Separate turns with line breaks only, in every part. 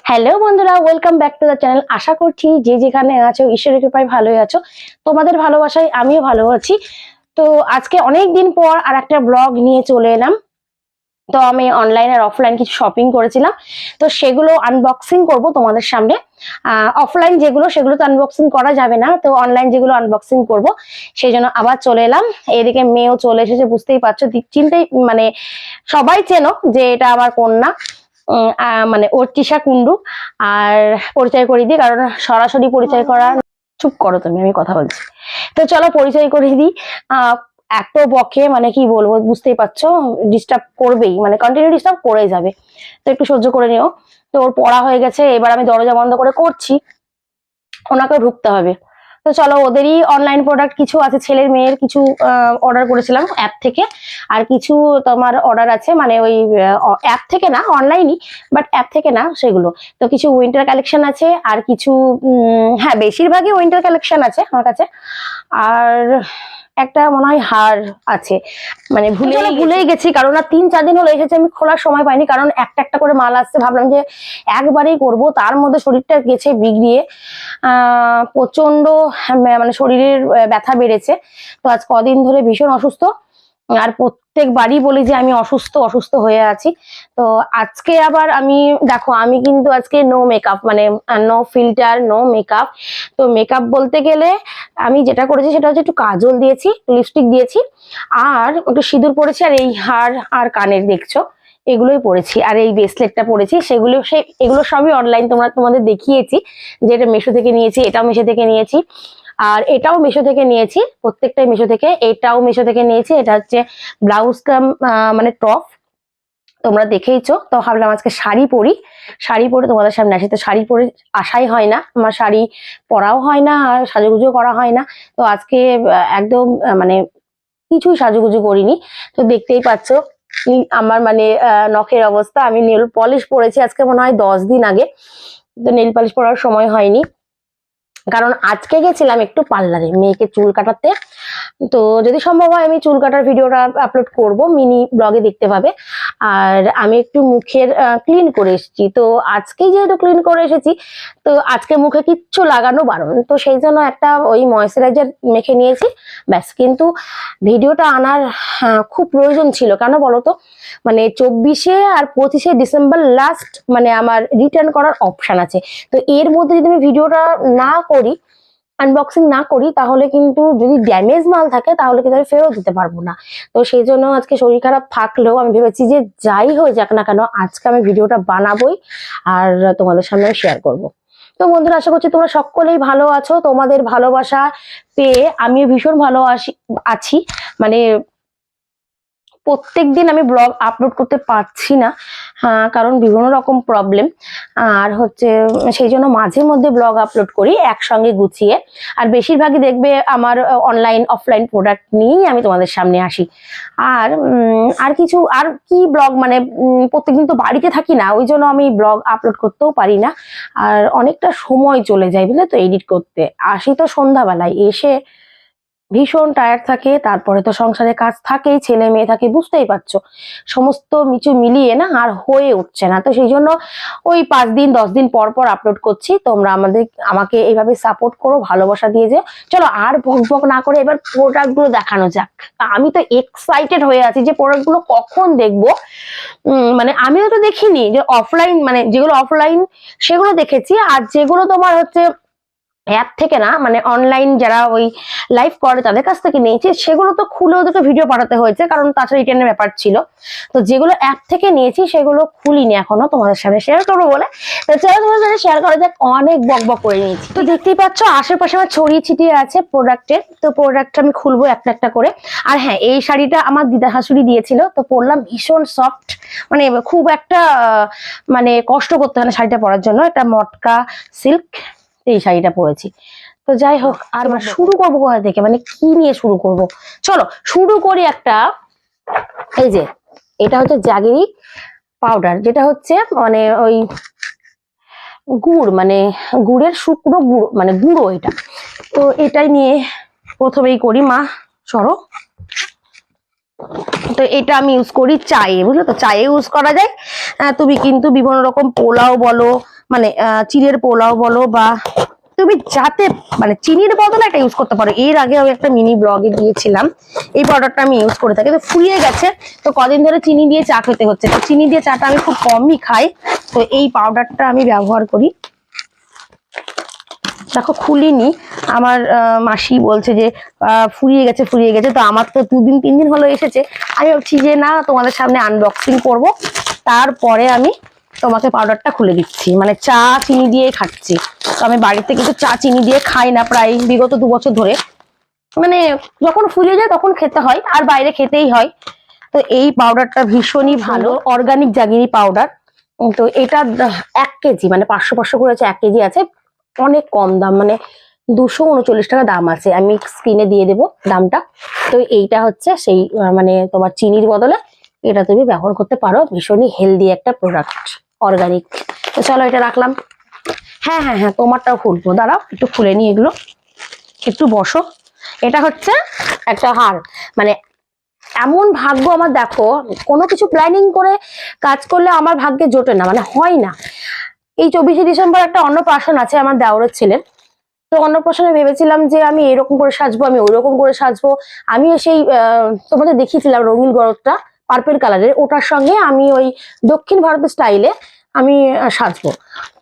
Hello বন্ধুরা, welcome back to the channel. আশা করছি যে যেখানে আছো ঈশ্বরের কৃপায় ভালোই আছো। তোমাদের ভালোবাসায় আমিও ভালো আছি। তো আজকে অনেক দিন পর আর একটা ব্লগ নিয়ে চলে এলাম। তো আমি অনলাইন আর অফলাইন কিছু শপিং করেছিলাম, তো সেগুলো আনবক্সিং করব তোমাদের সামনে। অফলাইন যেগুলো সেগুলো তো আনবক্সিং করা যাবে না, তো অনলাইন যেগুলো আনবক্সিং করব সেই জন্য আবার চলে এলাম। এদিকে মেয়েও চলে এসেছে, বুঝতেই পারছো, চিনতেই মানে সবাই চেনো যে এটা আমার কন্যা। মানে অর্চিষা কুন্ডু। আর পরিচয় করিয়ে দিই, কারণ সরাসরি পরিচয় করা, চুপ করো তুমি, আমি কথা বলছি। তো চলো পরিচয় করিয়ে দিই। এত বকে মানে কি বলবো, বুঝতেই পারছো, ডিস্টার্ব করবেই, মানে কন্টিনিউ ডিস্টার্ব করে যাবে, তো একটু সহ্য করে নিও। তো ওর পড়া হয়ে গেছে, এবার আমি দরজা বন্ধ করে করছি, ওনাকে ঢুকতে হবে। তো চলো, ওদেরই অনলাইন প্রোডাক্ট কিছু আছে, ছেলের মেয়ের কিছু অর্ডার করেছিলাম অ্যাপ থেকে, আর কিছু তোমার অর্ডার আছে মানে ওই অ্যাপ থেকে না, অনলাইনই, বাট অ্যাপ থেকে না সেগুলো। তো কিছু উইন্টার কালেকশন আছে, আর কিছু হ্যাঁ বেশিরভাগই উইন্টার কালেকশন আছে আমার কাছে। আর একটা মনে হয় হার আছে, মানে ভুলেই গেছি, কারণ আর 3-4 দিন হলো এসেছে, আমি খোলার সময় পাইনি, কারণ একটা একটা করে মাল আসছে, ভাবলাম যে একবারেই করব, তার মধ্যে শরীরটা গেছে বিগড়িয়ে, প্রচন্ড মানে শরীরের ব্যথা বেড়েছে। তো আজ কদিন ধরে ভীষণ অসুস্থ, আর প্রত্যেকবারই বলি যে আমি অসুস্থ অসুস্থ হয়ে আছি। তো আজকে আবার আমি দেখো, আমি কিন্তু আজকে নো মেকআপ, মানে নো ফিল্টার, নো মেকআপ। তো মেকআপ বলতে গেলে আমি যেটা করেছি সেটা হচ্ছে একটু কাজল দিয়েছি, লিপস্টিক দিয়েছি, আর একটু সিঁদুর পরেছি, আর এই হার আর কানের দেখছো এগুলোই পরেছি, আর এই ব্রেসলেটটা পরেছি, এগুলো সবই অনলাইন তোমাদের দেখিয়েছি, যে এটা মিশো থেকে নিয়েছি, এটাও মিশো থেকে নিয়েছি, আর এটাও মিশো থেকে নিয়েছি, প্রত্যেকটাই মিশো থেকে। এটাও মিশো থেকে নিয়েছি, এটা হচ্ছে ব্লাউজ কাম মানে টপ, তোমরা দেখেইছো। তো ভাবলাম আজকে শাড়ি পরি, শাড়ি পরে তোমাদের সামনে আসি। তো শাড়ি পরে আসাই হয় না, আমার শাড়ি পরাও হয় না, আর সাজুগুজু করা হয় না। তো আজকে একদম মানে কিছুই সাজুগুজু করিনি। তো দেখতেই পাচ্ছ আমার মানে নখের অবস্থা। আমি নেল পলিশ পরেছি আজকে মনে হয় 10 দিন আগে, তো নেল পলিশ পরার সময় হয়নি, কারণ আজকে গেছিলাম একটু পার্লারে মেয়েকে চুল কাটাতে। তো যদি সম্ভব হয় আমি চুল কাটার ভিডিওটা আপলোড করব, মিনি ব্লগে দেখতে পাবে। আর আমি একটু মুখের ক্লিন করে এসেছি, তো আজকেই যেহেতু ক্লিন করে এসেছি, তো আজকে মুখে কিচ্ছু লাগানো বারণ, তো সেই জন্য একটা ওই ময়শ্চারাইজার মেখে নিয়েছি, ব্যাস। কিন্তু ভিডিওটা আনার খুব প্রয়োজন ছিল, কেন বলতো, মানে 24 আর 25 ডিসেম্বর লাস্ট মানে আমার রিটার্ন করার অপশন আছে। তো এর মধ্যে যদি আমি ভিডিওটা না করি, আনবক্সিং না করি, তাহলে কিন্তু যদি ড্যামেজ মাল থাকে তাহলে কিন্তু আমি ফেরত দিতে পারবো না। তো সেই জন্য আজকে শরীর খারাপ থাকলেও আমি ভেবেছি যে যাই হয়ে যাক না কেন, আজকে আমি ভিডিওটা বানাবোই, আর তোমাদের সামনে আমি শেয়ার করব। তো বন্ধুরা, আশা করছি তোমরা সকলেই ভালো আছো, তোমাদের ভালোবাসা পেয়ে আমি ভীষণ ভালো আছি। মানে প্রত্যেকদিন আমি ব্লগ আপলোড করতে পারছি না, কারণ বিভিন্ন রকম প্রবলেম, আর হচ্ছে সেই জন্য মাঝে মধ্যে ব্লগ আপলোড করি একসঙ্গে গুছিয়ে। আর বেশিরভাগই দেখবে আমার অনলাইন অফলাইন প্রোডাক্ট নিয়েই আমি তোমাদের সামনে আসি। আর আর কিছু আর কি ব্লগ, মানে প্রত্যেকদিন তো বাড়িতে থাকি না, ওই জন্য আমি ব্লগ আপলোড করতেও পারি না, আর অনেকটা সময় চলে যায় বুঝলে তো এডিট করতে। আসি তো সন্ধ্যাবেলায়, এসে ভীষণ টায়ার্ড থাকে, তারপরে তো সংসারে কাজ থাকেই, ছেলে মেয়ে থাকে, বুঝতেই পারছো, সমস্ত কিছু মিলিয়ে না আর হয়ে উঠছে না। তো সেই জন্য ওই 5 দিন 10 দিন পর পর আপলোড করছি। তোমরা আমাকে এইভাবে সাপোর্ট করো, ভালোবাসা দিয়ে যে। চলো আর বক বক না করে এবার প্রোডাক্ট গুলো দেখানো যাক। আমি তো এক্সাইটেড হয়ে আছি যে প্রোডাক্ট গুলো কখন দেখবো। মানে আমিও তো দেখিনি, যে অফলাইন মানে যেগুলো অফলাইন সেগুলো দেখেছি, আর যেগুলো তোমার হচ্ছে অ্যাপ থেকে না, মানে অনলাইন যারা ওই লাইভ করে তাদের কাছ থেকে নিয়েছি, সেগুলো তো খুলে ওদেরকে ভিডিও পাঠাতে হয়েছে, কারণ তাছাড়া রিটার্নের ব্যাপার ছিল। তো যেগুলো অ্যাপ থেকে নিয়েছি সেগুলো খুলিনি এখনো, তোমাদের সামনে শেয়ার করবো বলে। তো চলো তোমাদের সাথে শেয়ার করা যাক। অনেক বক বক করে নিয়েছি, তো দেখতেই পাচ্ছ আশেপাশে আমার ছড়িয়ে ছিটিয়ে আছে প্রোডাক্টের। তো প্রোডাক্টটা আমি খুলবো একটা একটা করে। আর হ্যাঁ, এই শাড়িটা আমার দিদা শাশুড়ি দিয়েছিল, তো পরলাম, ভীষণ সফট, মানে খুব একটা মানে কষ্ট করতে হয় না শাড়িটা পরার জন্য, একটা মটকা সিল্ক, এই শাড়িটা পরেছি। তো যাই হোক, আর শুরু করবো কোথা থেকে, মানে কি নিয়ে শুরু করব, চলো শুরু করি একটা। এই যে এটা হচ্ছে জাগিরি পাউডার, যেটা হচ্ছে মানে ওই গুড়, মানে গুড়ের শুকনো গুড়, মানে গুঁড়ো এটা। তো এটাই নিয়ে প্রথমেই করি, মা সরো। তো এটা আমি ইউজ করি চায়ে, বুঝলো তো, চায়ে ইউজ করা যায়। তুমি কিন্তু বিভিন্ন রকম পোলাও বলো, মানে চিড়ের পোলাও বলো বা তুমি যাতে মানে চিনির বদলে এটা ইউজ করতে পারো। এর আগে আমি একটা মিনি ব্লগে দিয়েছিলাম, এই পাউডারটা আমি ইউজ করে থাকি, তো ফুরিয়ে গেছে, তো কদিন ধরে চিনি দিয়ে চা খেতে হচ্ছে, তো চিনি দিয়ে চাটা আমি খুব কমই খাই, তো এই পাউডারটা আমি ব্যবহার করি। দেখো খুলিনি, আমার মাসি বলছে যে ফুরিয়ে গেছে ফুরিয়ে গেছে, তো আমার তো 2-3 দিন হলো এসেছে, আমি ভাবছি যে না তোমাদের সামনে আনবক্সিং করব, তারপরে আমি তোমাকে পাউডারটা খুলে দিচ্ছি। মানে চা চিনি দিয়ে খাচ্ছি, তো আমি বাড়িতে কিন্তু চা চিনি দিয়ে খাই না প্রায় বিগত 2 বছর ধরে, মানে যখন ফুরিয়ে যায় তখন খেতে হয়, আর বাইরে খেতেই হয়। তো এই পাউডারটা ভীষণই ভালো, অর্গানিক জাগিরি পাউডার। তো এটা 1 কেজি মানে 500 করে আছে, 1 কেজি আছে, অনেক কম দাম, মানে 239 টাকা দাম আছে, আমি স্ক্রিনে দিয়ে দেবো দামটা। তো এইটা হচ্ছে সেই মানে তোমার চিনির বদলে এটা তুমি ব্যবহার করতে পারো, ভীষণই হেলদি একটা প্রোডাক্ট, অর্গানিক। তো চলো এটা রাখলাম। হ্যাঁ হ্যাঁ হ্যাঁ, তোমারটাও খুলবো, দাঁড়াও একটু খুলে নি এগুলো, একটু বসো। এটা হচ্ছে একটা হার, মানে এমন ভাগ্য আমার, দেখো কোনো কিছু প্ল্যানিং করে কাজ করলে আমার ভাগ্যে জোটে না, মানে হয় না। এই 24শে ডিসেম্বর একটা অন্নপ্রাশন আছে আমার দেওরের ছেলে, তো অন্নপ্রাশনে ভেবেছিলাম যে আমি এরকম করে সাজবো, আমি ওইরকম করে সাজবো। আমিও সেই তোমাদের দেখিয়েছিলাম রঙিন গরদটা পার্পেল কালারের, ওটার সঙ্গে আমি ওই দক্ষিণ ভারতের স্টাইলে আমি সাজবো।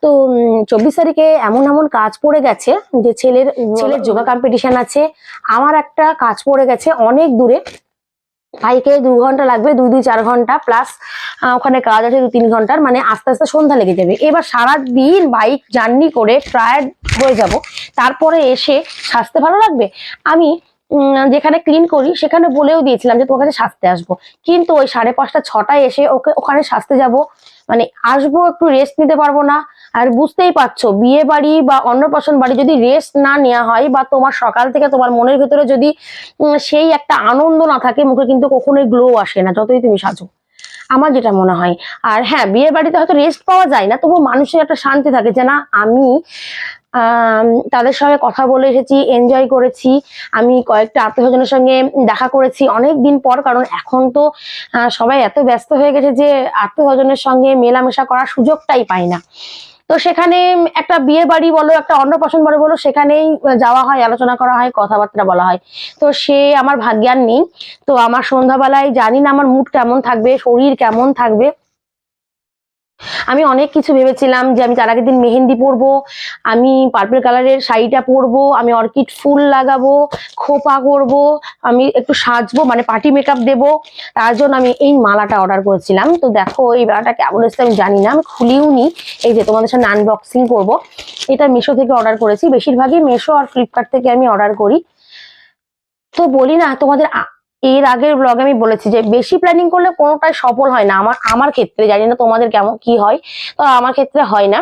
তো 24 তারিখে এমন এমন কাজ পড়ে গেছে যে ছেলের যোগা কম্পিটিশন আছে, আমার একটা কাজ পড়ে গেছে অনেক দূরে, বাইকে 2 ঘন্টা লাগবে, 2-4 ঘন্টা প্লাস ওখানে কাজ আছে 2-3 ঘন্টার, মানে আস্তে আস্তে সন্ধ্যা লেগে যাবে। এবার সারাদিন বাইক জার্নি করে টায়ার্ড হয়ে যাব, তারপরে এসে সাজতে ভালো লাগবে? আমি যেখানে ক্লিন করি সেখানে বলেও দিয়েছিলাম যে তোমার কাছে সাজতে আসবো, কিন্তু ওই 5:30-6টায় এসে ওখানে সাজতে যাব, মানে আসবো একটু রেস্ট নিতে পারবো না। আর বুঝতেই পারছো বিয়ে বাড়ি বা অন্নপ্রাশন বাড়ি যদি রেস্ট না নেওয়া হয়, বা তোমার সকাল থেকে তোমার মনের ভেতরে যদি সেই একটা আনন্দ না থাকে, মুখে কিন্তু কখনোই গ্লো আসে না, যতই তুমি সাজো, আমার যেটা মনে হয়। আর হ্যাঁ, বিয়ে বাড়িতে হয়তো রেস্ট পাওয়া যায় না, তবুও মানুষের একটা শান্তি থাকে যে না আমি তাদের সঙ্গে কথা বলে এসেছি, এনজয় করেছি, আমি কয়েকটা আত্মীয়স্বজনের সঙ্গে দেখা করেছি অনেক দিন পর, কারণ এখন তো সবাই এত ব্যস্ত হয়ে গেছে যে আত্মীয়স্বজনের সঙ্গে মেলামেশা করার সুযোগটাই পায় না। তো সেখানে একটা বিয়ে বাড়ি বলো, একটা অন্নপ্রাশন বাড়ি বলো, সেখানেই যাওয়া হয়, আলোচনা করা হয়, কথাবার্তা বলা হয়। তো সে আমার ভাগ্যান নেই। তো আমার সন্ধ্যাবেলায় জানি না আমার মুড কেমন থাকবে, শরীর কেমন থাকবে। আমি অনেক কিছু ভেবেছিলাম যে আমি তার আগের দিন মেহেন্দি পরবো, আমি পার্পল কালারের শাড়িটা পরবো, আমি অর্কিড ফুল লাগাবো, খোপা করবো, আমি একটু সাজবো, মানে পার্টি মেকআপ দেবো, তার জন্য আমি এই মালাটা অর্ডার করেছিলাম। তো দেখো এই মালাটা কেমন এসেছে আমি জানি না, আমি খুলিও নি, এই যে তোমাদের সামনে আনবক্সিং করবো। এটা মিশো থেকে অর্ডার করেছি, বেশিরভাগই মিশো আর ফ্লিপকার্ট থেকে আমি অর্ডার করি। তো বলি না তোমাদের, এর আগের ব্লগে আমি বলেছি যে বেশি প্ল্যানিং করলে কোনোটাই সফল হয় না, আমার ক্ষেত্রে, জানি না তোমাদের কেমন কি হয়, তো আমার ক্ষেত্রে হয় না।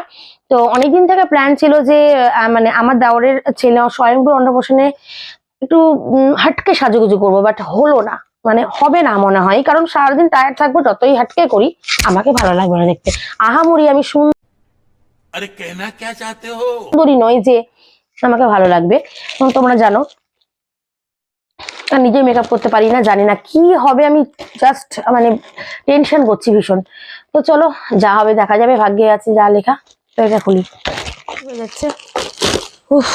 তো অনেকদিন থেকে প্ল্যান ছিল যে মানে আমার দেওরের ছেলে স্বয়ংভূর অন্নপ্রাশনে একটু হাটকে সাজুগুজু করবো, বাট হলো না, মানে হবে না মনে হয়, কারণ সারাদিন টায়ার্ড থাকবো, যতই হাটকে করি আমাকে ভালো লাগবে না দেখতে। আহামরি আমি সুন্দরী নয় যে আমাকে ভালো লাগবে, তোমরা জানো নিজে মেকআপ করতে পারি না, জানি না কি হবে, আমি জাস্ট মানে টেনশন করছি ভীষণ। তো চলো যা হবে দেখা যাবে, ভাগ্যে আছে যা লেখা। তো এটা খুলি, হয়ে যাচ্ছে, উফ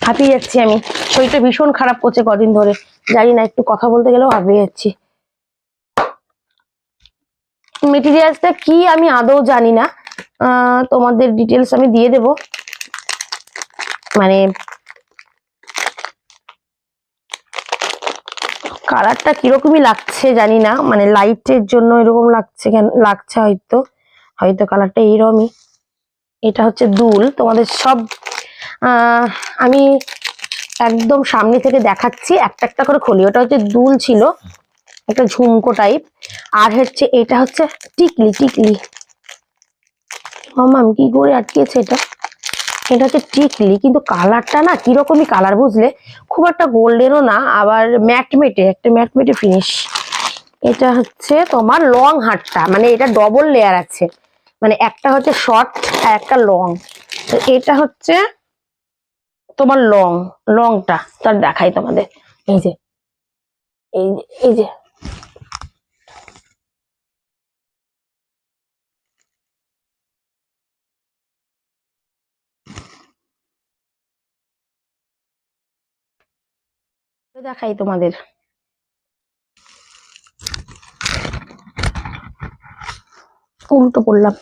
হাঁপিয়ে যাচ্ছি আমি, শরীরটা ভীষণ খারাপ করছে কদিন ধরে, জানি না একটু কথা বলতে গেলেও হাঁপিয়ে যাচ্ছি। মেটেরিয়ালসটা কি আমি আদৌ জানি না, তোমাদের ডিটেলস আমি দিয়ে দেব, মানে কালারটা কিরকমই লাগছে জানি না, মানে লাইটের জন্য এরকম লাগছে, কেন লাগছে হয়তো, হয়তো কালারটা এইরকমই। এটা হচ্ছে দুল, তোমাদের সব আমি একদম সামনে থেকে দেখাচ্ছি, একটা একটা করে খুলি। ওটা হচ্ছে দুল ছিল, একটা ঝুমকো টাইপ, আর হচ্ছে এটা হচ্ছে টিকলি, টিকলি মাম্মা কি করে আটকেছে এটা, এটা হচ্ছে টিকলি, কিন্তু কালারটা না কিরকমই কালার বুঝলে, খুব একটা গোল্ডেনও না, আবার ম্যাটমেটে, একটা ম্যাটমেটে ফিনিশ। এটা হচ্ছে তোমার লং হারটা, মানে এটা ডবল লেয়ার আছে, মানে একটা হচ্ছে শর্ট আর একটা লং। তো এটা হচ্ছে তোমার লংটা, তার দেখাই তোমাদের, এই যে এই যে দেখাই তোমাদের। উল্টো পড়লাম,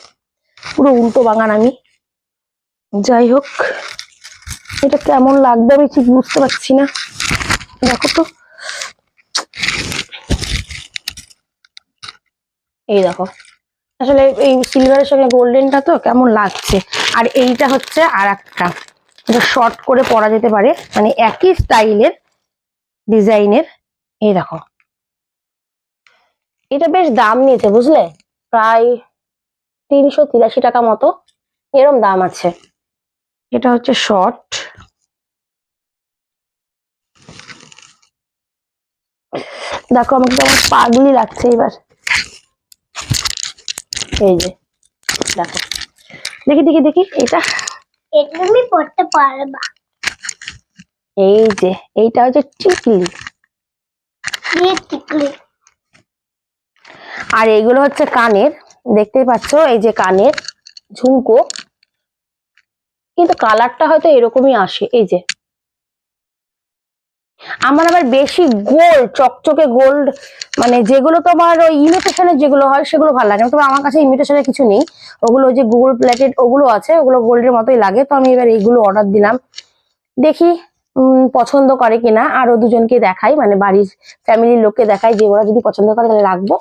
পুরো উল্টো বাগান আমি। যাই হোক, এটা কেমন লাগবে আমি ঠিক বুঝতে পারছি না। দেখো তো, এই দেখো, আসলে এই সিলভারের সঙ্গে গোল্ডেনটা তো কেমন লাগছে। আর এইটা হচ্ছে আর একটা, এটা শর্ট করে পরা যেতে পারে, মানে একই স্টাইলের ডিজাইনের। এই দেখো, এটা বেশ দাম নিয়েছে বুঝলে, প্রায় 383 টাকা মতো এরম দাম আছে। এটা হচ্ছে শর্ট, দেখো আমাকে কেমন পাগলি লাগছে এবার। এই যে দেখো, দেখি দেখি দেখি, এটা
তুমি পড়তে পারবা।
এই যে এইটা হচ্ছে টিকলি,
টিকলি।
আর এইগুলো হচ্ছে কানের, দেখতেই পাচ্ছ, এই যে কানের ঝুমকো, কিন্তু কালারটা হয়তো এরকমই আসে। এই যে আমার আবার বেশি গোল্ড, চকচকে গোল্ড, মানে যেগুলো তোমার ওই ইমিটেশনের যেগুলো হয় সেগুলো ভালো লাগে। তবে আমার কাছে ইমিটেশনের কিছু নেই, ওগুলো যে গোল্ড প্লেটেড ওগুলো আছে, ওগুলো গোল্ডের মতোই লাগে। তো আমি এবার এইগুলো অর্ডার দিলাম, দেখি পছন্দ করে কিনা। আরো দুজনকে দেখাই, মানে বাড়ির ফ্যামিলির লোককে দেখাই, যে ওরা যদি পছন্দ করে তাহলে রাখবো।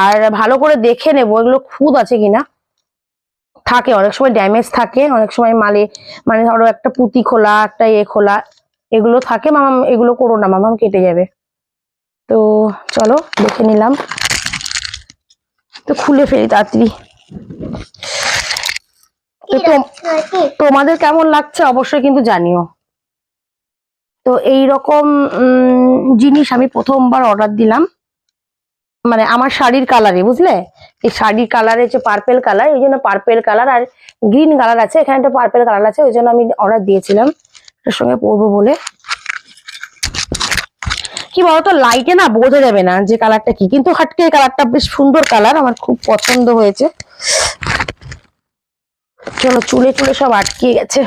আর ভালো করে দেখে নেবো এগুলো খুদ আছে কিনা। থাকে অনেক সময় ড্যামেজ থাকে, অনেক সময় মালে, মানে ধরো একটা পুঁতি খোলা, একটা খোলা, এগুলো থাকে। মামাম এগুলো করো না, মামাম কেটে যাবে। তো চলো দেখে নিলাম, তো খুলে ফেলি তাড়াতাড়ি। তো তোমাদের কেমন লাগছে অবশ্যই কিন্তু জানিও। তো এইরকম জিনিস আমি প্রথমবার অর্ডার দিলাম, মানে আমার শাড়ির কালারে, বুঝলে, এই শাড়ির কালারে যে পার্পেল কালার, এই জন্য পার্পেল কালার আর গ্রিন কালার আছে, এখানে একটা পার্পেল কালার আছে, ওই জন্য আমি অর্ডার দিয়েছিলাম এর সঙ্গে পরবো বলে। কি বলতো, লাইটে না বোঝা যাবে না যে কালারটা কি, কিন্তু হাটকে কালারটা বেশ সুন্দর কালার, আমার খুব পছন্দ হয়েছে। চলো, চুলে চুলে সব আটকে গেছে।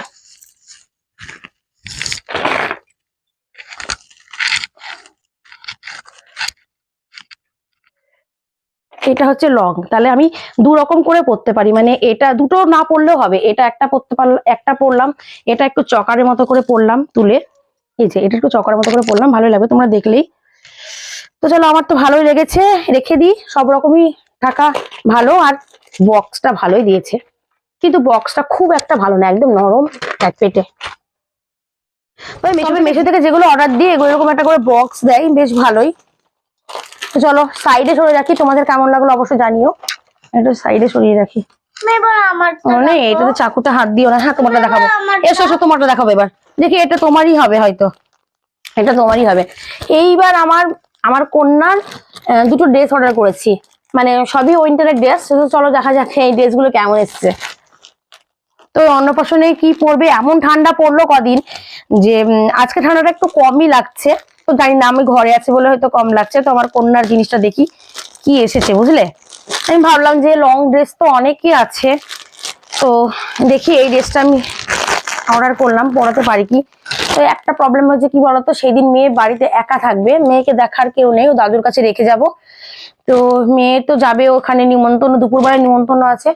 এটা হচ্ছে লং, তাহলে আমি দু রকম করে পরতে পারি, মানে এটা দুটো না পরলেও হবে, এটা একটা পরতে পারলাম, একটা পরলাম, এটা একটু চকারের মতো করে পরলাম তুলে। এই যে এটা একটু চকারের মতো করে পরলাম, ভালোই লাগবে তোমরা দেখলেই। তো চলো, আমার তো ভালোই লেগেছে, রেখে দিই। সব রকমই টাকা ভালো, আর বক্সটা ভালোই দিয়েছে, কিন্তু বক্সটা খুব একটা ভালো না, একদম নরম পেটে। মেশো থেকে যেগুলো অর্ডার দিই এগুলো এরকম একটা করে বক্স দেয়, বেশ ভালোই। তো চলো সাইডে সরে রাখি, তোমাদের কেমন লাগলো অবশ্যই জানিও। একটু সাইডে সরিয়ে রাখি, মানে এটাতে চাকুতে হাত দিও না। হ্যাঁ, তোমারটা দেখাবো, এসো এসো, তোমারটা দেখাবো এবার। দেখি এটা তোমারই হবে হয়তো, এটা তোমারই হবে। এইবার আমার আমার কন্যার দুটো ড্রেস অর্ডার করেছি, মানে সবই উইন্টারের ড্রেস। চলো দেখা যাক এই ড্রেসগুলো কেমন এসছে। তো অন্নপ্রাশনে কি পরবে, এমন ঠান্ডা পড়লো কদিন যে আজকে ঠান্ডাটা একটু কমই লাগছে। তো জানি না, আমি ঘরে আছি বলে হয়তো কম লাগছে। তো আমার কন্যার জিনিসটা দেখি কি এসেছে, বুঝলে। আমি ভাবলাম যে লং ড্রেস তো অনেকই আছে, তো দেখি এই ড্রেসটা আমি অর্ডার করলাম, পরাতে পারি কি। তো একটা প্রবলেম হচ্ছে কি বলতো, সেদিন মেয়ে বাড়িতে একা থাকবে, মেয়েকে দেখার কেউ নেই, ও দাদুর কাছে রেখে যাব। তো মেয়ে তো যাবে ওখানে, নিমন্ত্রণ, দুপুরবেলায় নিমন্ত্রণ আছে,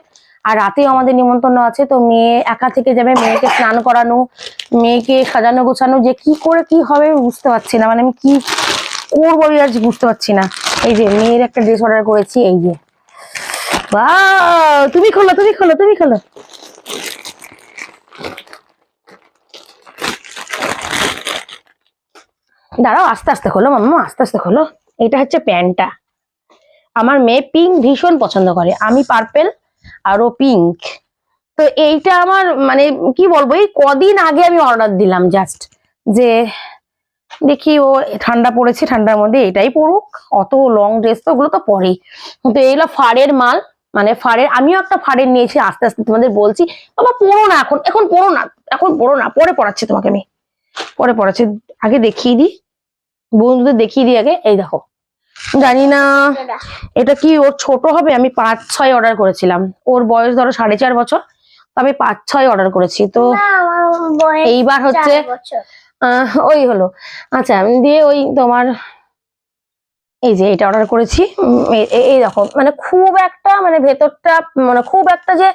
আর রাতেও আমাদের নিমন্ত্রণ আছে। তো মেয়ে একা থেকে যাবে, মেয়েকে স্নান করানো, মেয়েকে সাজানো গোছানো, যে কি করে কি হবে আমি বুঝতে পারছি না, মানে আমি কি করবো আর বুঝতে পারছি না। এই যে মেয়ের একটা ড্রেস অর্ডার করেছি, এই যে, তুমি খোলো, তুমি খোলো, তুমি খোলো। দাঁড়াও, আস্তে আস্তে খোলো মাম্মা, আস্তে আস্তে খোলো। এটা হচ্ছে প্যান্টটা, আমার মেয়ে পিঙ্ক ভীষণ পছন্দ করে, আমি পার্পেল আর ও পিঙ্ক। তো এইটা আমার, মানে কি বলবো, এই কদিন আগে আমি অর্ডার দিলাম জাস্ট, যে দেখি ও ঠান্ডা পড়েছে, ঠান্ডার মধ্যে এটাই পড়ুক, অত লং ড্রেস তো ওগুলো তো পরেই। তো এইগুলো ফাড়ের মাল, মানে ফাড়ের, আমিও একটা ফাড়ের নিয়েছি, আস্তে আস্তে তোমাদের বলছি। বাবা পড়ো না, এখন এখন পড়ো না, এখন পড়ো না, পরে পড়াচ্ছি তোমাকে আমি, পরে পড়াচ্ছি। আগে দেখিয়ে দিই, বন্ধুদের দেখিয়ে দিই আগে। এই দেখো, জানি না এটা কি ওর ছোট হবে, আমি 5-6 অর্ডার করেছিলাম, ওর বয়স ধরো 4.5 বছর, তো আমি 5-6 অর্ডার করেছি। তো এইবার হচ্ছে ওই হলো। আচ্ছা দিয়ে ওই তোমার এই যে এটা অর্ডার করেছি, এই দেখো মানে খুব একটা মানে ভেতরটা মানে খুব একটা যে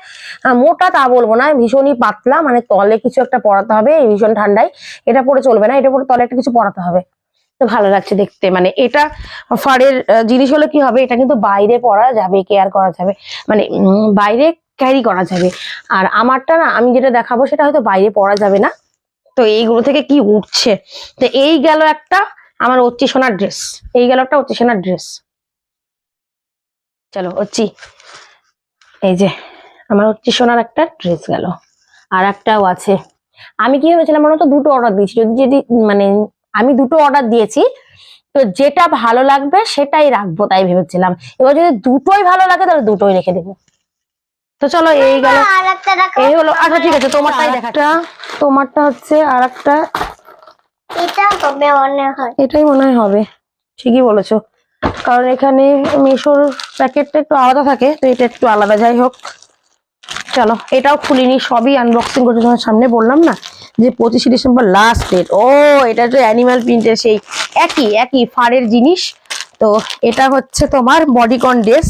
মোটা তা বলবো না, ভীষণই পাতলা, মানে তলে কিছু একটা পরাতে হবে, এই ভীষণ ঠান্ডায় এটা পরে চলবে না, এটা পরে তলে একটা কিছু পরাতে হবে। তো ভালো লাগছে দেখতে, মানে এটা ফাড়ের জিনিস হলে কি হবে, এটা কিন্তু বাইরে পরা যাবে, কেয়ার করা যাবে, মানে বাইরে ক্যারি করা যাবে। আর আমারটা না, আমি যেটা দেখাবো সেটা হয়তো বাইরে পরা যাবে না। তো এইগুলো থেকে কি উঠছে, তো এই গেল একটা আমার অচ্চি সোনার ড্রেস, এই গেল একটা অচ্চি সোনার ড্রেস। চলো অচ্চি, এই যে আমার অচ্চি সোনার একটা ড্রেস গেল, আর একটাও আছে। আমি কি ভেবেছিলাম বলো তো, দুটো অর্ডার দিয়েছি, যদি যদি মানে আমি দুটো অর্ডার দিয়েছি, তো যেটা ভালো লাগবে সেটাই রাখবো তাই ভেবেছিলাম। এবার যদি দুটোই ভালো লাগে তাহলে দুটোই রেখে দেবো। তো চলো এই গেল, এই হলো। আচ্ছা ঠিক আছে, তোমারটাই দেখাটা, তোমারটা হচ্ছে আর একটা,
এটা হবে মনে হয়।
এটাই মনে হয় হবে, ঠিকই বলেছো, কারণ এখানে মিশোর প্যাকেটটা একটু আলাদা থাকে, তো এটা একটু আলাদা। যাই হোক চলো, এটাও খুলিনি, সবই আনবক্সিং করতে তোমার সামনে বললাম না যে 25শে ডিসেম্বর লাস্ট ডেট। ও এটা তো অ্যানিমাল প্রিন্টের সেই একই একই ফাড়ের জিনিস। তো এটা হচ্ছে তোমার বডিকন ড্রেস,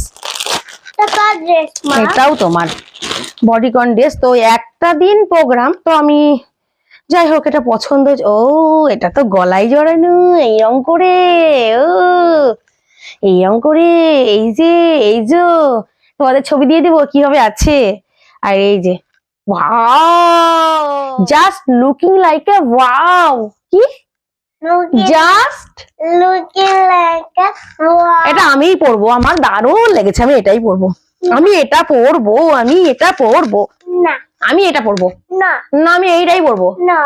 এটাও তোমার বডিকন ড্রেস। তো একটা দিন প্রোগ্রাম, তো আমি যাই হোক এটা পছন্দ হয়েছে। ও এটা তো গলায় জড়ানো এইরকম করে, ও এইরকম করে, এই যে তোমাদের ছবি দিয়ে দিব কিভাবে আছে। আর এই যে wow, just looking like a wow, কি জাস্ট
লুকিং লাইক
এটা আমিই পরবো, আমার দারুণ লেগেছে, আমি এটাই পরবো, আমি এটা পরবো, আমি এটা পরবো,
না
আমি এটা পরবো,
না
না আমি এইটাই পরবো,
না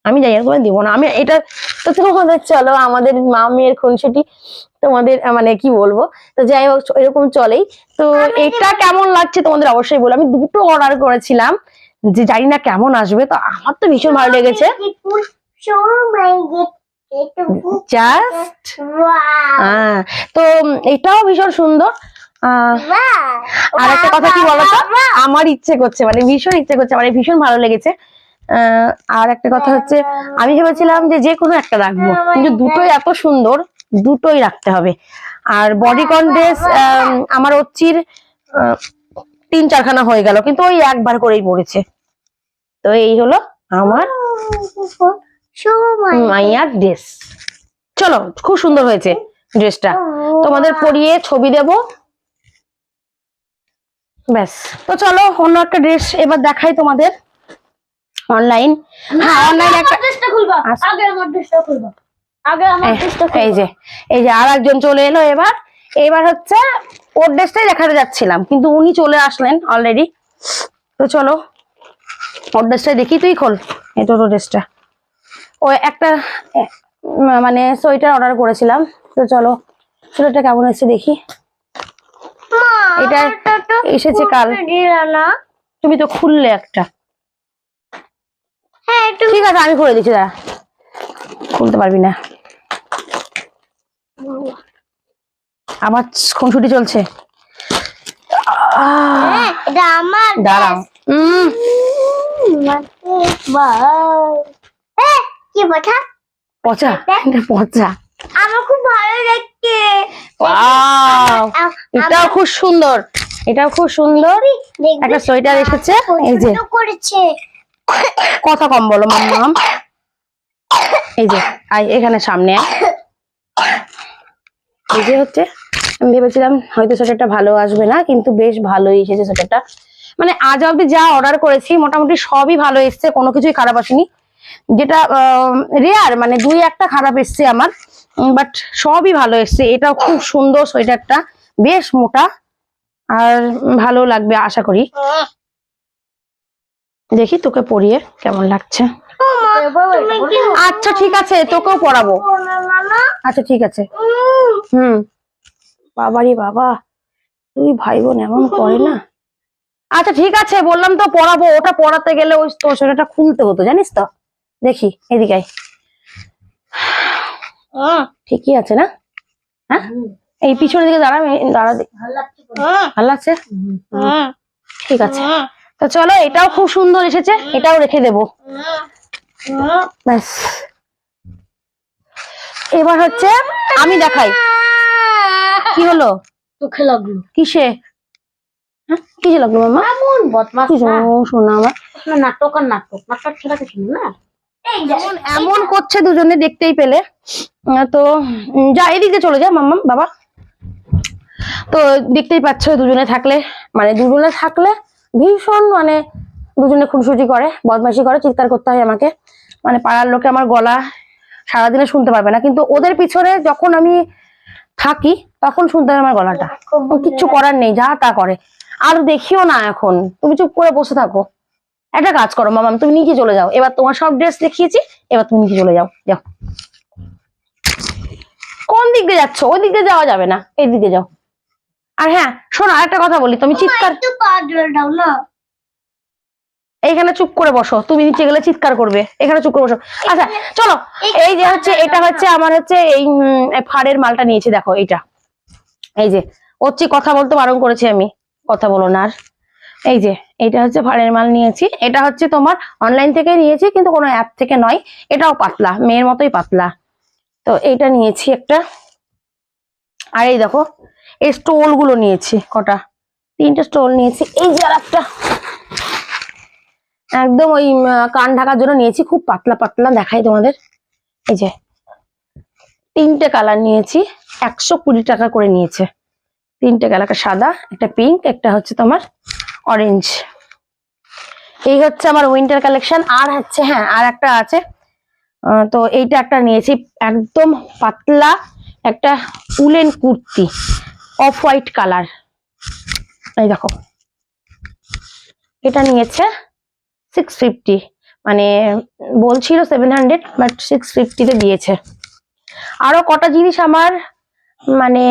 আমি যাই আর করে দিব না, আমি এটা। তো তোমাদের চলো আমাদের মা মেয়ের খুনসুটি তোমাদের মানে কি বলবো, তো যাই হোক এরকম চলেই। তো এটা কেমন লাগছে তোমাদের অবশ্যই বলো। আমি দুটো অর্ডার করেছিলাম, যে জানি না কেমন আসবে, তো আমার তো ভীষণ ভালো লেগেছে। জাস্ট তো এটাও ভীষণ সুন্দর। আর একটা কথা কি বলতো, আমার ইচ্ছে করছে, মানে ভীষণ ইচ্ছে করছে, মানে ভীষণ ভালো লেগেছে। আর একটা কথা হচ্ছে, আমি ভেবেছিলাম যে যে কোনো একটা রাখবো, কিন্তু দুটোই এত সুন্দর, দুটোই রাখতে হবে। আর বডিকন ড্রেস আমার অচ্চির 3-4খানা হয়ে গেল, কিন্তু ওই একবার করেই পড়েছে। তো এই হলো আমার মাইয়ার ড্রেস। চলো খুব সুন্দর হয়েছে ড্রেসটা, তোমাদের পরিয়ে ছবি দেব, ব্যাস। তো চলো অন্য একটা ড্রেস এবার দেখাই তোমাদের, অনলাইন। হ্যাঁ অনলাইন একটা, এই যে আর একজন চলে এলো এবার। এবার হচ্ছে ওর ড্রেসটাই দেখাতে যাচ্ছিলাম, কিন্তু উনি চলে আসলেন অলরেডি। তো চলো ওর ড্রেসটাই দেখি, তুই খোল এই তোর ড্রেসটা। ও একটা মানে সোয়েটার অর্ডার করেছিলাম, তো চলো সোয়েটারটা কেমন এসেছে দেখি। এটা এসেছে কাল, তুমি তো খুললে একটা। ঠিক আছে আমি খুলে দিচ্ছি, দাঁড়া, খুলতে পারবি না, আমার খুনসুটি চলছে।
এটা আমার
দাঁড়াও,
কি কথা
পচা, এটা পচা।
আমার খুব ভালো লাগছে।
ওয়াও, এটাও খুব সুন্দর, এটাও খুব সুন্দর একটা সোয়েটার এসেছে। এই যে
করেছে,
কথা কম বলো মাম্মাম, এই যে এখানে সামনে এই যে হচ্ছে, আমি ভেবেছিলাম হয়তো সোয়েটারটা ভালো আসবে না, কিন্তু বেশ ভালোই এসেছে সোয়েটারটা। মানে আজ অব্দি যা অর্ডার করেছি মোটামুটি সবই ভালো এসছে, কোনো কিছুই খারাপ আসেনি। যেটা রেয়ার, মানে 2-1টা খারাপ এসছে আমার, বাট সবই ভালো এসছে। এটাও খুব সুন্দর সোয়েটারটা, বেশ মোটা, আর ভালো লাগবে আশা করি। দেখি তোকে পরিয়ে কেমন লাগছে। আচ্ছা ঠিক আছে, তোকেও পরাবো। আচ্ছা ঠিক আছে, বাবারি বাবা, তুই ভাই বোন এমন করে না। আচ্ছা ঠিক আছে বললাম তো পরাবো, ওটা পরাতে গেলে ওই তোর সোয়েটারটা খুলতে হতো জানিস তো। দেখি এদিকে ঠিকই আছে না? হ্যাঁ এই পিছনের দিকে দাঁড়া, দাঁড়া, ভালো লাগছে, ঠিক আছে। তো চলো এটাও খুব সুন্দর এসেছে, এটাও রেখে দেবো, ব্যাস। এবার হচ্ছে আমি দেখাই কি হলো,
চোখে লাগলো।
কিসে, হ্যাঁ কিসে লাগলো মামা?
এমন বদমাস
কিছু
না।
শোনা আমার
আপনার নাটক আর নাটক নাটক ছেড়ে কিছু না।
এমন এমন করছে দুজনে, দেখতেই পেলে। তো যা এদিকে চলে যা মাম্মা বাবা। তো দেখতেই পাচ্ছ দুজনে থাকলে, মানে দুজনে থাকলে ভীষণ মানে দুজনে খুনসুটি করে, বদমাশি করে, চিৎকার করতে হয় আমাকে, মানে পাড়ার লোকে আমার গলা সারাদিনে শুনতে পারবে না, কিন্তু ওদের পিছনে যখন আমি থাকি তখন শুনতে হয় আমার গলাটা। কিচ্ছু করার নেই, যা তা করে। আর দেখিও না এখন, তুমি চুপ করে বসে থাকো। একটা কাজ করো মামাম, তুমি নিচে চলে যাও, এবার তোমার সব ড্রেস দেখিয়েছি, এবার তুমি নিচে চলে যাও, যাও। কোন দিক দিয়ে যাচ্ছ? ওই দিক দিয়ে যাওয়া যাবে না, এই দিকে যাও। আর হ্যাঁ শোনো, আরেকটা কথা বলি, তুমি চিৎকার,
একটু পাউডার দাও না।
এইখানে চুপ করে বসো, তুমি নিচে গেলে চিৎকার করবে, এখানে চুপ করে বসো। আচ্ছা চলো, এই যে হচ্ছে এটা হচ্ছে আমার হচ্ছে এই ফাড়ের মালটা নিয়েছি, দেখো এইটা, এই যে হচ্ছে কথা বলতে বারণ করেছি আমি, কথা বলো না আর। এই যে এটা হচ্ছে ফাড়ের মাল নিয়েছি, এটা হচ্ছে তোমার অনলাইন থেকে নিয়েছি, কিন্তু কোনো অ্যাপ থেকে নয়। এটাও পাতলা, মেয়ের মতোই পাতলা। তো এইটা নিয়েছি একটা। আর এই দেখো এই স্টোল গুলো নিয়েছি, কটা, 3টে স্টোল নিয়েছি। এই যে আর একটা একদম ওই কান ঢাকার জন্য নিয়েছি, খুব পাতলা পাতলা দেখাই তোমাদের। এই যে 3টে কালার নিয়েছি, 120 টাকা করে নিয়েছে। 3টে কালার, একটা সাদা, একটা পিঙ্ক, একটা হচ্ছে তোমার অরেঞ্জ। এই হচ্ছে আমার উইন্টার কালেকশন। আর হচ্ছে হ্যাঁ আর একটা আছে, তো এইটা একটা নিয়েছি, একদম পাতলা একটা woollen kurti, off white colour. এই দেখো এটা নিয়েছে 650, মানে বলছিল 700, বাট 650-তে দিয়েছে। আরো কটা জিনিস আমার মানে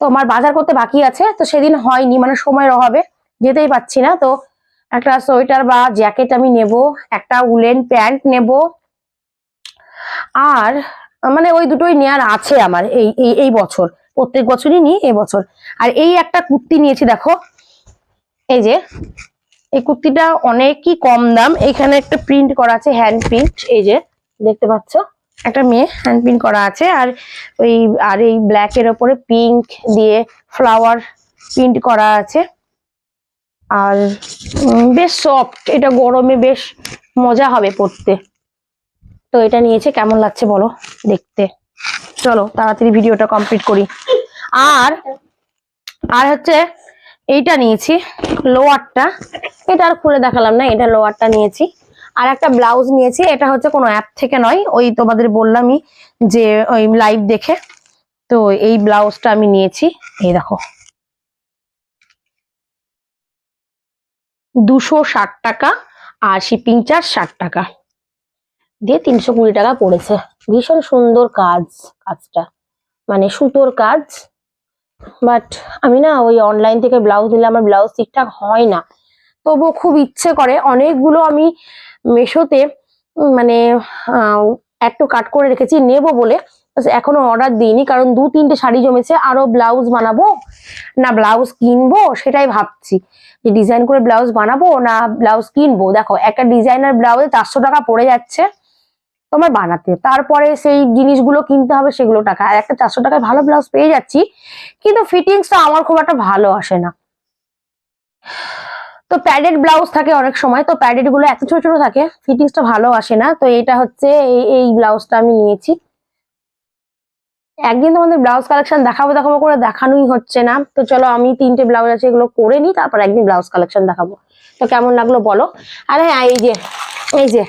তোমার বাজার করতে বাকি আছে, তো সেদিন হয়নি, মানে সময়ের অভাবে যেতেই পাচ্ছি না। তো একটা সোয়েটার বা জ্যাকেট আমি নেব, একটা উলেন প্যান্ট নেব, আর মানে ওই দুটোই নেয়ার আছে আমার এই এই এই বছর, প্রত্যেক বছরই নিই এই বছর। আর এই একটা কুর্তি নিয়েছি, দেখো এই যে এই কুর্তিটা অনেকই কম দাম, এখানে একটা প্রিন্ট করা আছে, হ্যান্ড প্রিন্ট, এই যে দেখতে পাচ্ছ একটা মেয়ে হ্যান্ড প্রিন্ট করা আছে। আর ওই আর এই ব্ল্যাক এর ওপরে পিঙ্ক দিয়ে ফ্লাওয়ার প্রিন্ট করা আছে। আর বেশ সফট, এটা গরমে বেশ মজা হবে পরতে। তো এটা নিয়েছে, কেমন লাগছে বলো দেখতে? চলো তাড়াতাড়ি ভিডিওটা কমপ্লিট করি। আর আর হচ্ছে এইটা নিয়েছি, লোয়ারটা, এটা আর খুলে দেখালাম না, এটা লোয়ারটা নিয়েছি। আর একটা ব্লাউজ নিয়েছি, এটা হচ্ছে কোনো অ্যাপ থেকে নয়, ওই তোমাদের বললামই যে ওই লাইভ দেখে। তো এই ব্লাউজটা আমি নিয়েছি, এই দেখো 260 টাকা, আর শিপিং চার্জ 60 টাকা দিয়ে 320 টাকা পড়েছে। ভীষণ সুন্দর কাজ, কাজটা মানে সুতোর কাজ। বাট আমি না ওই অনলাইন থেকে ব্লাউজ দিলে আমার ব্লাউজ ঠিকঠাক হয় না, তবুও খুব ইচ্ছে করে। অনেকগুলো আমি মেশোতে মানে একটু কাট করে রেখেছি নেবো বলে, এখনো অর্ডার দিইনি, কারণ 2-3টে শাড়ি জমেছে, আরো ব্লাউজ বানাবো না ব্লাউজ কিনবো সেটাই ভাবছি, যে ডিজাইন করে ব্লাউজ বানাবো না ব্লাউজ কিনবো। দেখো একটা ডিজাইনার ব্লাউজে 400 টাকা পড়ে যাচ্ছে তোমার বানাতে, তারপরে সেই জিনিসগুলো কিনতে হবে সেগুলো টাকা। আর একটা 400 টাকায় ভালো ব্লাউজ পেয়ে যাচ্ছি, কিন্তু ফিটিংসটা আমার খুব একটা ভালো আসে না। তো প্যাডেড ব্লাউজ থাকে অনেক সময়, তো প্যাডেড গুলো এত ছোট ছোট থাকে, ফিটিংসটা ভালো আসে না। তো এটা হচ্ছে এই ব্লাউজটা আমি নিয়েছি। একদিন তোমাদের ব্লাউজ কালেকশন দেখাবো দেখাবো করে দেখানোই হচ্ছে না। তো চলো আমি 3টে ব্লাউজ আছে এগুলো করে নিই, তারপর একদিন ব্লাউজ কালেকশন দেখাবো। তো কেমন লাগলো বলো। আরে হ্যাঁ এই যে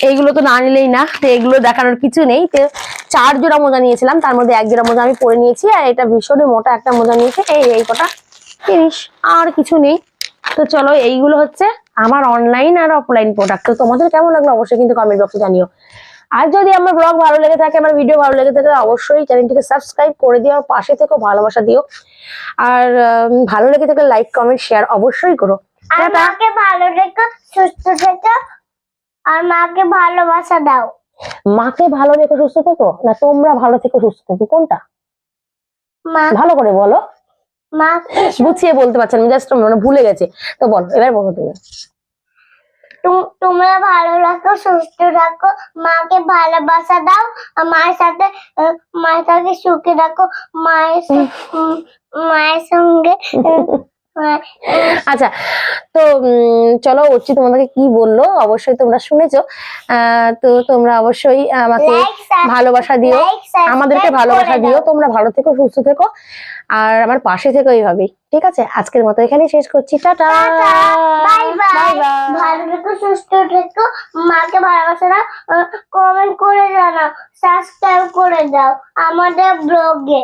এইগুলো তো না নিলেই না, তো এগুলো দেখানোর কিছু নেই। তো 4 জোড়া মোজা নিয়েছিলাম, তার মধ্যে 1 জোড়া মোজা আমি পরে নিয়েছি, আর এটা ভীষণই মোটা একটা মোজা নিয়েছি। এই কটা জিনিস, আর কিছু নেই। তো চলো এইগুলো হচ্ছে আমার অনলাইন আর অফলাইন প্রোডাক্ট। তো তোমাদের কেমন লাগলো অবশ্যই কিন্তু কমেন্ট বক্সে জানিও। আর যদি আমার ব্লগ ভালো লেগে থাকে, আমার ভিডিও ভালো লেগে থাকে, অবশ্যই চ্যানেলটিকে সাবস্ক্রাইব করে দিও, পাশে থেকো, ভালোবাসা দিও। আর ভালো লেগে থাকলে লাইক কমেন্ট শেয়ার অবশ্যই করো।
আর মাকে ভালো রেখো, সুস্থ থেকো, আর মাকে ভালোবাসা দাও।
মাকে ভালো রেখো সুস্থ থেকো, না তোমরা ভালো থেকো সুস্থ থেকো, কোনটা
মা
ভালো করে বলো?
মাকে
গুছিয়ে বলতে পারছেন, জাস্ট মানে ভুলে গেছে। তো বলো, এবার বলো তুমি।
তোমরা ভালো রাখো, সুস্থ রাখো, মাকে ভালোবাসা দাও, আর মায়ের সাথে সুখে রাখো, মায়ের সঙ্গে
আচ্ছা, তো চলো অর্চি তোমাদেরকে কি বললো অবশ্যই তোমরা শুনেছো। তো তোমরা অবশ্যই আমাকে ভালোবাসা দিও, আমাদেরকে ভালোবাসা দিও। তোমরা ভালো থেকো, সুস্থ থেকো, আর আমার পাশে থেকো এইভাবেই। ঠিক আছে, আজকের মতো এখানেই শেষ করছি। Tata,
bye bye.
Bye bye.
ভালো থেকো, সুস্থ থেকো, মাকে ভালোবাসা দাও, কমেন্ট করে জানাও, সাবস্ক্রাইব করে দাও আমাদের ব্লগে।